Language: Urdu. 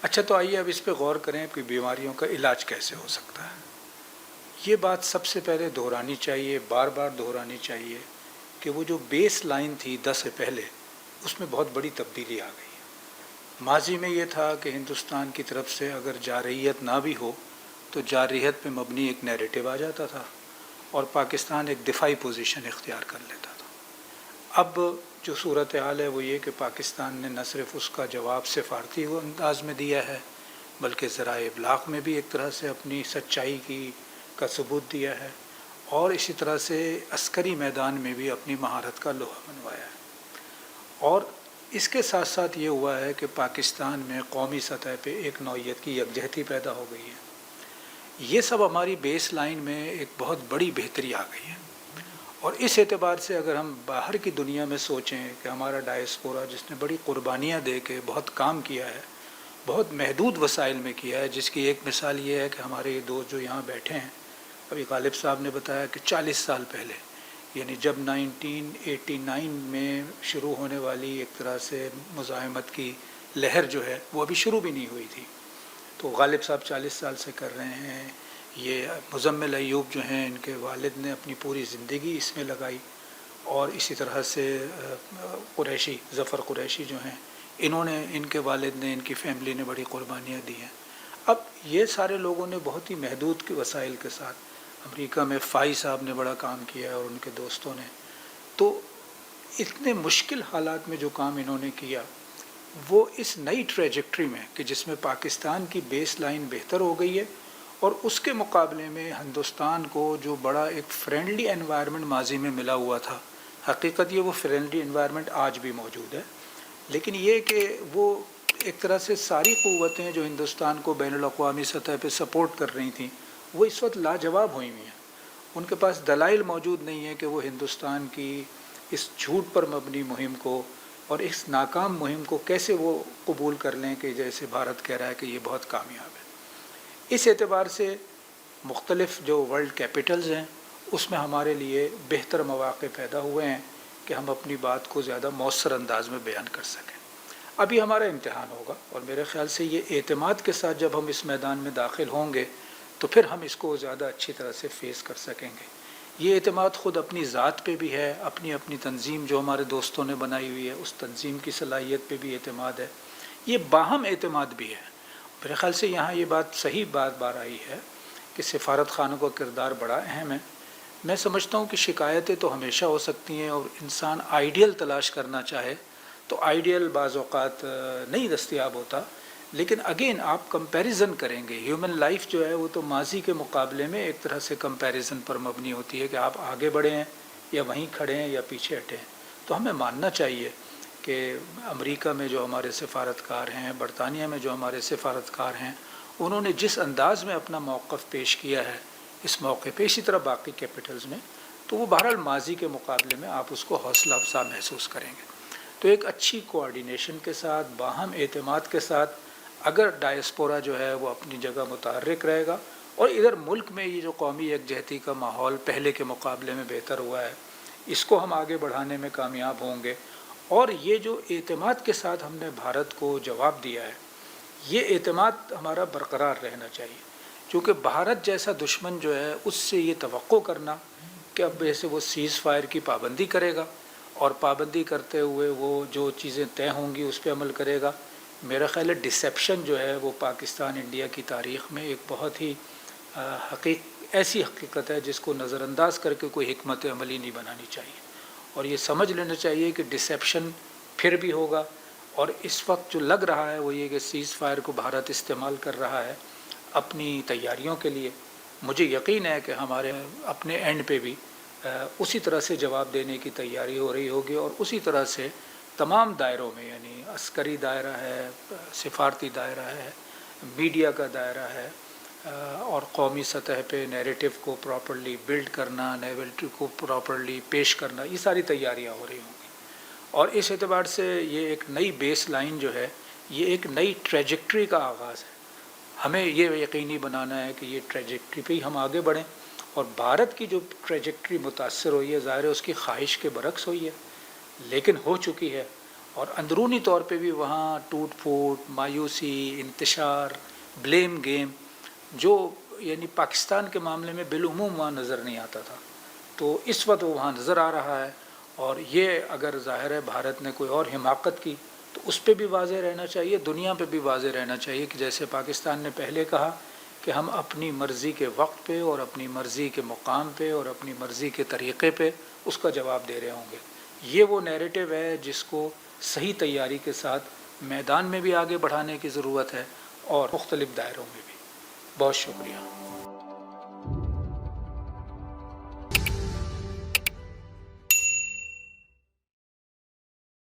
اچھا، تو آئیے اب اس پہ غور کریں کہ بیماریوں کا علاج کیسے ہو سکتا ہے۔ یہ بات سب سے پہلے دہرانی چاہیے، بار بار دہرانی چاہیے کہ وہ جو بیس لائن تھی 10 سے پہلے، اس میں بہت بڑی تبدیلی آ گئی ہے۔ ماضی میں یہ تھا کہ ہندوستان کی طرف سے اگر جارحیت نہ بھی ہو تو جارحیت پہ مبنی ایک نیریٹو آ جاتا تھا اور پاکستان ایک دفاعی پوزیشن اختیار کر لیتا تھا۔ اب جو صورتحال ہے وہ یہ کہ پاکستان نے نہ صرف اس کا جواب سفارتی انداز میں دیا ہے، بلکہ ذرائع ابلاغ میں بھی ایک طرح سے اپنی سچائی کا ثبوت دیا ہے، اور اسی طرح سے عسکری میدان میں بھی اپنی مہارت کا لوہا منوایا ہے۔ اور اس کے ساتھ ساتھ یہ ہوا ہے کہ پاکستان میں قومی سطح پہ ایک نوعیت کی یکجہتی پیدا ہو گئی ہے۔ یہ سب ہماری بیس لائن میں ایک بہت بڑی بہتری آ گئی ہے، اور اس اعتبار سے اگر ہم باہر کی دنیا میں سوچیں کہ ہمارا ڈائسپورا جس نے بڑی قربانیاں دے کے بہت کام کیا ہے، بہت محدود وسائل میں کیا ہے، جس کی ایک مثال یہ ہے کہ ہمارے یہ دوست جو یہاں بیٹھے ہیں، ابھی غالب صاحب نے بتایا کہ 40 سال پہلے، یعنی جب 1989 میں شروع ہونے والی ایک طرح سے مزاحمت کی لہر جو ہے وہ ابھی شروع بھی نہیں ہوئی تھی، تو غالب صاحب 40 سال سے کر رہے ہیں۔ یہ مزمل ایوب جو ہیں، ان کے والد نے اپنی پوری زندگی اس میں لگائی، اور اسی طرح سے قریشی ظفر قریشی جو ہیں، انہوں نے، ان کے والد نے، ان کی فیملی نے بڑی قربانیاں دی ہیں۔ اب یہ سارے لوگوں نے بہت ہی محدود کے وسائل کے ساتھ، امریکہ میں فائی صاحب نے بڑا کام کیا ہے اور ان کے دوستوں نے، تو اتنے مشکل حالات میں جو کام انہوں نے کیا وہ اس نئی ٹریجکٹری میں کہ جس میں پاکستان کی بیس لائن بہتر ہو گئی ہے، اور اس کے مقابلے میں ہندوستان کو جو بڑا ایک فرینڈلی انوائرمنٹ ماضی میں ملا ہوا تھا، حقیقت یہ وہ فرینڈلی انوائرمنٹ آج بھی موجود ہے، لیکن یہ کہ وہ ایک طرح سے ساری قوتیں جو ہندوستان کو بین الاقوامی سطح پہ سپورٹ کر رہی تھیں وہ اس وقت لاجواب ہوئی ہوئی ہیں۔ ان کے پاس دلائل موجود نہیں ہے کہ وہ ہندوستان کی اس جھوٹ پر مبنی مہم کو اور اس ناکام مہم کو کیسے وہ قبول کر لیں کہ جیسے بھارت کہہ رہا ہے کہ یہ بہت کامیاب ہے۔ اس اعتبار سے مختلف جو ورلڈ کیپٹلز ہیں اس میں ہمارے لیے بہتر مواقع پیدا ہوئے ہیں کہ ہم اپنی بات کو زیادہ مؤثر انداز میں بیان کر سکیں۔ ابھی ہمارا امتحان ہوگا، اور میرے خیال سے یہ اعتماد کے ساتھ جب ہم اس میدان میں داخل ہوں گے تو پھر ہم اس کو زیادہ اچھی طرح سے فیس کر سکیں گے۔ یہ اعتماد خود اپنی ذات پہ بھی ہے، اپنی تنظیم جو ہمارے دوستوں نے بنائی ہوئی ہے اس تنظیم کی صلاحیت پہ بھی اعتماد ہے، یہ باہم اعتماد بھی ہے۔ میرے خیال سے یہاں یہ بات صحیح بار آئی ہے کہ سفارت خانوں کا کردار بڑا اہم ہے۔ میں سمجھتا ہوں کہ شکایتیں تو ہمیشہ ہو سکتی ہیں، اور انسان آئیڈیل تلاش کرنا چاہے تو آئیڈیل بعض اوقات نہیں دستیاب ہوتا، لیکن اگین آپ کمپیریزن کریں گے۔ ہیومن لائف جو ہے وہ تو ماضی کے مقابلے میں ایک طرح سے کمپیریزن پر مبنی ہوتی ہے کہ آپ آگے بڑھے ہیں یا وہیں کھڑے ہیں یا پیچھے ہٹے ہیں۔ تو ہمیں ماننا چاہیے کہ امریکہ میں جو ہمارے سفارتکار ہیں، برطانیہ میں جو ہمارے سفارتکار ہیں، انہوں نے جس انداز میں اپنا موقف پیش کیا ہے اس موقع پہ، اسی طرح باقی کیپٹلز میں، تو وہ بہرحال ماضی کے مقابلے میں آپ اس کو حوصلہ افزا محسوس کریں گے۔ تو ایک اچھی کوآرڈینیشن کے ساتھ، باہم اعتماد کے ساتھ اگر ڈائسپورا جو ہے وہ اپنی جگہ متحرک رہے گا، اور ادھر ملک میں یہ جو قومی یکجہتی کا ماحول پہلے کے مقابلے میں بہتر ہوا ہے، اس کو ہم آگے بڑھانے میں کامیاب ہوں گے، اور یہ جو اعتماد کے ساتھ ہم نے بھارت کو جواب دیا ہے، یہ اعتماد ہمارا برقرار رہنا چاہیے، کیونکہ بھارت جیسا دشمن جو ہے اس سے یہ توقع کرنا کہ اب جیسے وہ سیز فائر کی پابندی کرے گا اور پابندی کرتے ہوئے وہ جو چیزیں طے ہوں گی اس پہ عمل کرے گا، میرا خیال ہے ڈسیپشن جو ہے وہ پاکستان انڈیا کی تاریخ میں ایک بہت ہی ایسی حقیقت ہے جس کو نظر انداز کر کے کوئی حکمت عملی نہیں بنانی چاہیے، اور یہ سمجھ لینا چاہیے کہ ڈسیپشن پھر بھی ہوگا، اور اس وقت جو لگ رہا ہے وہ یہ کہ سیز فائر کو بھارت استعمال کر رہا ہے اپنی تیاریوں کے لیے۔ مجھے یقین ہے کہ ہمارے اپنے اینڈ پہ بھی اسی طرح سے جواب دینے کی تیاری ہو رہی ہوگی، اور اسی طرح سے تمام دائروں میں، یعنی عسکری دائرہ ہے، سفارتی دائرہ ہے، میڈیا کا دائرہ ہے، اور قومی سطح پہ نیریٹو کو پراپرلی بلڈ کرنا، نیریٹو کو پراپرلی پیش کرنا، یہ ساری تیاریاں ہو رہی ہوں گی، اور اس اعتبار سے یہ ایک نئی بیس لائن جو ہے، یہ ایک نئی ٹریجکٹری کا آغاز ہے۔ ہمیں یہ یقینی بنانا ہے کہ یہ ٹریجکٹری پہ ہی ہم آگے بڑھیں، اور بھارت کی جو ٹریجکٹری متاثر ہوئی ہے ظاہر ہے اس کی خواہش کے برعکس ہوئی ہے، لیکن ہو چکی ہے، اور اندرونی طور پہ بھی وہاں ٹوٹ پھوٹ، مایوسی، انتشار، بلیم گیم جو یعنی پاکستان کے معاملے میں بالعموم وہاں نظر نہیں آتا تھا، تو اس وقت وہ وہاں نظر آ رہا ہے۔ اور یہ اگر ظاہر ہے بھارت نے کوئی اور حماقت کی تو اس پہ بھی واضح رہنا چاہیے، دنیا پہ بھی واضح رہنا چاہیے کہ جیسے پاکستان نے پہلے کہا کہ ہم اپنی مرضی کے وقت پہ اور اپنی مرضی کے مقام پہ اور اپنی مرضی کے طریقے پہ اس کا جواب دے رہے ہوں گے۔ یہ وہ نیریٹو ہے جس کو صحیح تیاری کے ساتھ میدان میں بھی آگے بڑھانے کی ضرورت ہے اور مختلف دائروں میں بھی۔ بہت شکریہ۔